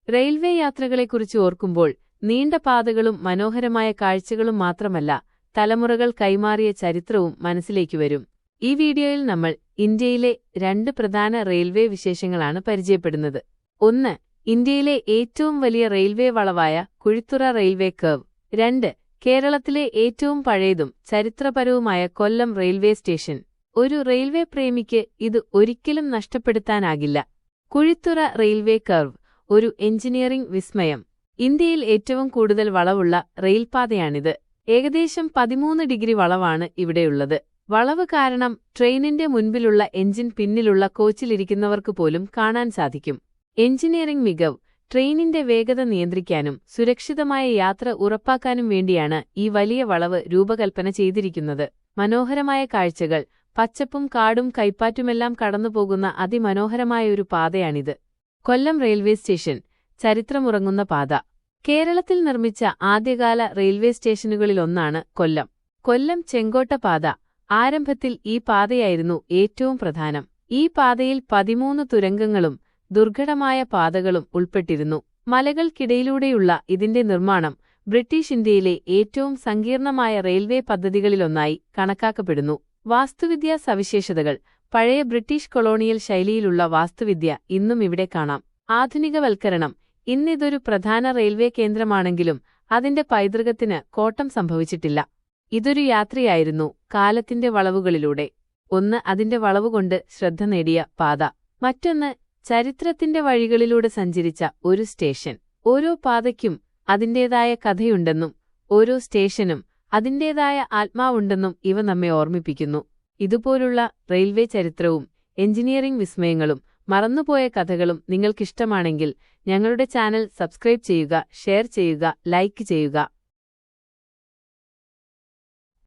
Railway യാത്രകളെക്കുറിച്ച് ഓർക്കുമ്പോൾ നീണ്ട പാതകളും മനോഹരമായ കാഴ്ചകളും മാത്രമല്ല, തലമുറകൾ കൈമാറിയ ചരിത്രവും മനസ്സിലേക്ക് വരും. ഈ വീഡിയോയിൽ നമ്മൾ ഇന്ത്യയിലെ 2 പ്രധാന റെയിൽവേ വിശേഷങ്ങളാണ് പരിചയപ്പെടുന്നത്. 1. ഇന്ത്യയിലെ ഏറ്റവും വലിയ റെയിൽവേ വളവായ കുഴിത്തുറ റെയിൽവേ കർവ്. 2. കേരളത്തിലെ ഏറ്റവും പഴയതും ചരിത്രപരവുമായ കൊല്ലം റെയിൽവേ സ്റ്റേഷൻ. ഒരു റെയിൽവേ പ്രേമിക്ക് ഇത് ഒരിക്കലും നഷ്ടപ്പെടുത്താനാകില്ല. കുഴിത്തുറ റെയിൽവേ കർവ് ഒരു എഞ്ചിനീയറിംഗ് വിസ്മയം. ഇന്ത്യയിൽ ഏറ്റവും കൂടുതൽ വളവുള്ള റെയിൽപാതയാണിത്. ഏകദേശം 13 ഡിഗ്രി വളവാണ് ഇവിടെയുള്ളത്. വളവ് കാരണം ട്രെയിനിന്റെ മുൻപിലുള്ള എഞ്ചിൻ പിന്നിലുള്ള കോച്ചിലിരിക്കുന്നവർക്ക് പോലും കാണാൻ സാധിക്കും. എഞ്ചിനീയറിംഗ് മികവ്. ട്രെയിനിന്റെ വേഗത നിയന്ത്രിക്കാനും സുരക്ഷിതമായ യാത്ര ഉറപ്പാക്കാനും വേണ്ടിയാണ് ഈ വലിയ വളവ് രൂപകൽപ്പന ചെയ്തിരിക്കുന്നത്. മനോഹരമായ കാഴ്ചകൾ. പച്ചപ്പും കാടും കൈപ്പാറ്റുമെല്ലാം കടന്നുപോകുന്ന അതിമനോഹരമായൊരു പാതയാണിത്. കൊല്ലം റെയിൽവേ സ്റ്റേഷൻ. ചരിത്രമുറങ്ങുന്ന പാത. കേരളത്തിൽ നിർമ്മിച്ച ആദ്യകാല റെയിൽവേ സ്റ്റേഷനുകളിലൊന്നാണ് കൊല്ലം. കൊല്ലം ചെങ്കോട്ട പാത. ആരംഭത്തിൽ ഈ പാതയായിരുന്നു ഏറ്റവും പ്രധാനം. ഈ പാതയിൽ 13 തുരങ്കങ്ങളും ദുർഘടമായ പാതകളും ഉൾപ്പെട്ടിരുന്നു. മലകൾക്കിടയിലൂടെയുള്ള ഇതിന്റെ നിർമ്മാണം ബ്രിട്ടീഷ് ഇന്ത്യയിലെ ഏറ്റവും സങ്കീർണമായ റെയിൽവേ പദ്ധതികളിലൊന്നായി കണക്കാക്കപ്പെടുന്നു. വാസ്തുവിദ്യാ സവിശേഷതകൾ. പഴയ ബ്രിട്ടീഷ് കൊളോണിയൽ ശൈലിയിലുള്ള വാസ്തുവിദ്യ ഇന്നും ഇവിടെ കാണാം. ആധുനികവൽക്കരണം. ഇന്നിതൊരു പ്രധാന റെയിൽവേ കേന്ദ്രമാണെങ്കിലും അതിന്റെ പൈതൃകത്തിന് കോട്ടം സംഭവിച്ചിട്ടില്ല. ഇതൊരു യാത്രയായിരുന്നു കാലത്തിന്റെ വളവുകളിലൂടെ. ഒന്ന് അതിന്റെ വളവുകൊണ്ട് ശ്രദ്ധ നേടിയ പാത. മറ്റൊന്ന് ചരിത്രത്തിന്റെ വഴികളിലൂടെ സഞ്ചരിച്ച ഒരു സ്റ്റേഷൻ. ഓരോ പാതയ്ക്കും അതിന്റേതായ കഥയുണ്ടെന്നും ഓരോ സ്റ്റേഷനും അതിന്റേതായ ആത്മാവുണ്ടെന്നും ഇവ നമ്മെ ഓർമ്മിപ്പിക്കുന്നു. ഇതുപോലുള്ള റെയിൽവേ ചരിത്രവും എഞ്ചിനീയറിംഗ് വിസ്മയങ്ങളും മറന്നുപോയ കഥകളും നിങ്ങൾക്കിഷ്ടമാണെങ്കിൽ ഞങ്ങളുടെ ചാനൽ സബ്സ്ക്രൈബ് ചെയ്യുക, ഷെയർ ചെയ്യുക, ലൈക്ക് ചെയ്യുക.